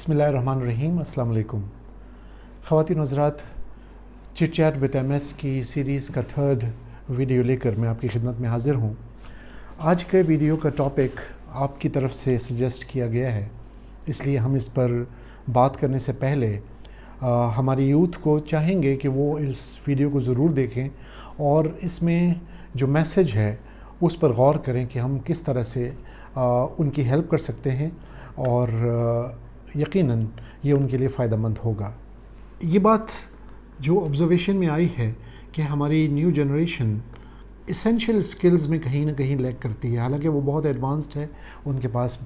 बिस्मिल्लाहिर्रहमानिर्रहीम। अस्सलाम वालेकुम। ख़वातीन हज़रात, चिट चैट विद एमएस की सीरीज़ का थर्ड वीडियो लेकर मैं आपकी खिदमत में हाज़िर हूँ। आज के वीडियो का टॉपिक आपकी तरफ से सजेस्ट किया गया है, इसलिए हम इस पर बात करने से पहले हमारी यूथ को चाहेंगे कि वो इस वीडियो को ज़रूर देखें और इसमें जो मैसेज है उस पर गौर करें कि हम किस तरह से उनकी हेल्प कर सकते हैं और यकीनन ये उनके लिए फ़ायदेमंद होगा। ये बात जो ऑब्ज़र्वेशन में आई है कि हमारी न्यू जनरेशन एसेंशियल स्किल्स में कहीं ना कहीं लैग करती है। हालांकि वो बहुत एडवांस्ड है, उनके पास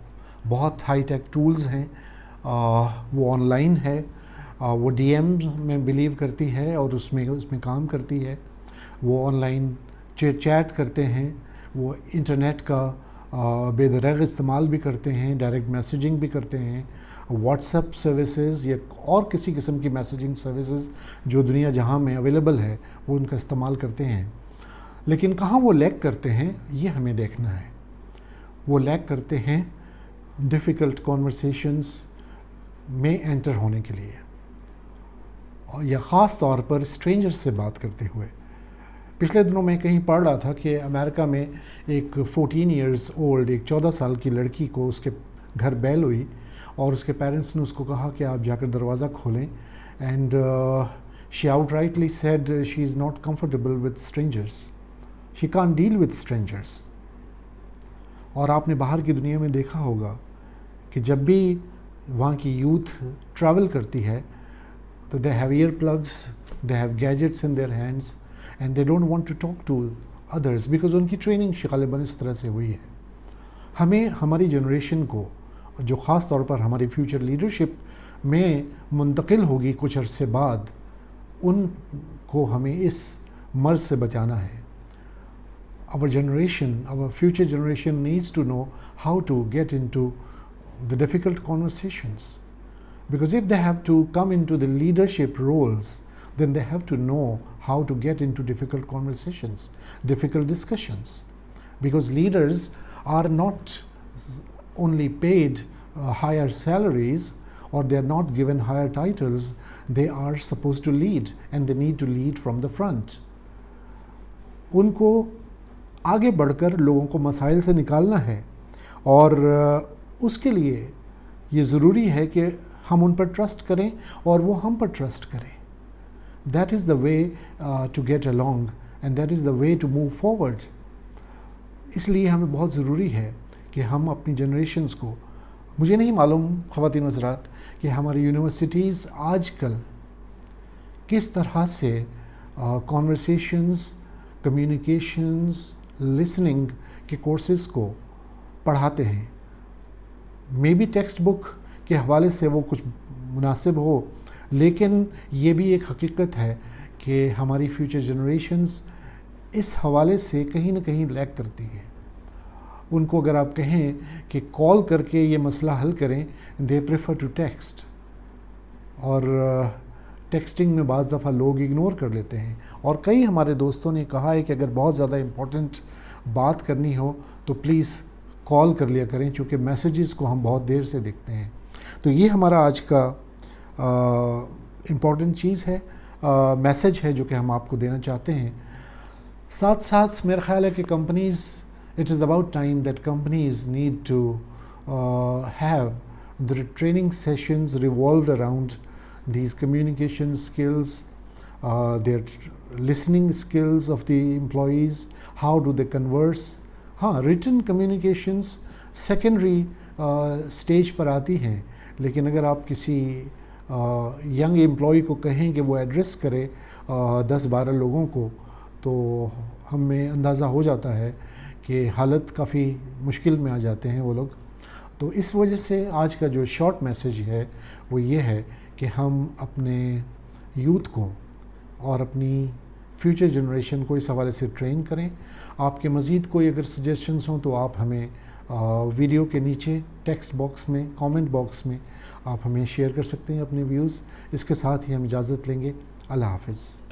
बहुत हाई टेक टूल्स हैं, वो ऑनलाइन है, वो डीएम में बिलीव करती है और उसमें काम करती है, वो ऑनलाइन चैट करते हैं, वो इंटरनेट का बेदरग इस्तेमाल भी करते हैं, डायरेक्ट मैसेजिंग भी करते हैं, व्हाट्सएप सर्विसेज या और किसी किस्म की मैसेजिंग सर्विसेज जो दुनिया जहां में अवेलेबल है वो उनका इस्तेमाल करते हैं। लेकिन कहाँ वो लैग करते हैं ये हमें देखना है। वो लैग करते हैं डिफ़िकल्ट कॉन्वर्सेशंस में एंटर होने के लिए, या ख़ास तौर पर स्ट्रेंजर से बात करते हुए। पिछले दिनों मैं कहीं पढ़ रहा था कि अमेरिका में एक 14 इयर्स ओल्ड, एक 14 साल की लड़की को उसके घर बेल हुई और उसके पेरेंट्स ने उसको कहा कि आप जाकर दरवाज़ा खोलें, and she outrightly said she is not comfortable with strangers, she can't deal with strangers. और आपने बाहर की दुनिया में देखा होगा कि जब भी वहाँ की यूथ ट्रैवल करती है तो they have earplugs, they have gadgets in their hands and they don't want to talk to others because उनकी ट्रेनिंग गालिबन इस तरह से हुई है। हमें हमारी जनरेशन को, जो ख़ास तौर पर हमारी फ्यूचर लीडरशिप में मुंतकिल होगी कुछ अरसे बाद, उनको हमें इस मर्ज़ से बचाना है। Our generation, our future generation needs to know how to get into the difficult conversations, because if they have to come into the leadership roles, then they have to know how to get into difficult conversations, difficult discussions, because leaders are not only paid higher salaries or they are not given higher titles, they are supposed to lead and they need to lead from the front. उनको आगे बढ़कर लोगों को मसाइल से निकालना है और उसके लिए ये ज़रूरी है कि हम उन पर ट्रस्ट करें और वो हम पर ट्रस्ट करें। That is the way to get along and that is the way to move forward. इसलिए हमें बहुत ज़रूरी है कि हम अपनी जनरेशन्स को, मुझे नहीं मालूम ख़वातीन हज़रात कि हमारी यूनिवर्सिटीज़ आजकल किस तरह से कॉन्वर्सेशंस, कम्युनिकेशंस, लिसनिंग के कोर्सेज़ को पढ़ाते हैं। मे बी टेक्स्ट बुक के हवाले से वो कुछ मुनासिब हो, लेकिन ये भी एक हकीकत है कि हमारी फ्यूचर जनरेशन्स इस हवाले से कहीं ना कहीं लैग करती है। उनको अगर आप कहें कि कॉल करके ये मसला हल करें, दे प्रेफर टू टेक्स्ट, और टेक्सटिंग में बाज़ दफ़ा लोग इग्नोर कर लेते हैं। और कई हमारे दोस्तों ने कहा है कि अगर बहुत ज़्यादा इम्पोर्टेंट बात करनी हो तो प्लीज़ कॉल कर लिया करें, चूँकि मैसेजेस को हम बहुत देर से देखते हैं। तो ये हमारा आज का इम्पॉर्टेंट चीज़ है, मैसेज है जो कि हम आपको देना चाहते हैं। साथ साथ मेरा ख़्याल है कि companies, it is about time that companies need to have the training sessions revolved around these communication skills, their listening skills of the employees, how do they converse. हाँ, written communications secondary stage पर आती हैं, लेकिन अगर आप किसी young employee को कहें कि वो एड्रेस करे 10-12 लोगों को, तो हमें अंदाज़ा हो जाता है कि हालत काफ़ी मुश्किल में आ जाते हैं वो लोग। तो इस वजह से आज का जो शॉर्ट मैसेज है वो ये है कि हम अपने यूथ को और अपनी फ्यूचर जनरेशन को इस हवाले से ट्रेन करें। आपके मज़ीद कोई अगर सजेशंस हों तो आप हमें वीडियो के नीचे टेक्स्ट बॉक्स में, कमेंट बॉक्स में आप हमें शेयर कर सकते हैं अपने व्यूज़। इसके साथ ही हम इजाज़त लेंगे। अल्लाह हाफ़िज़।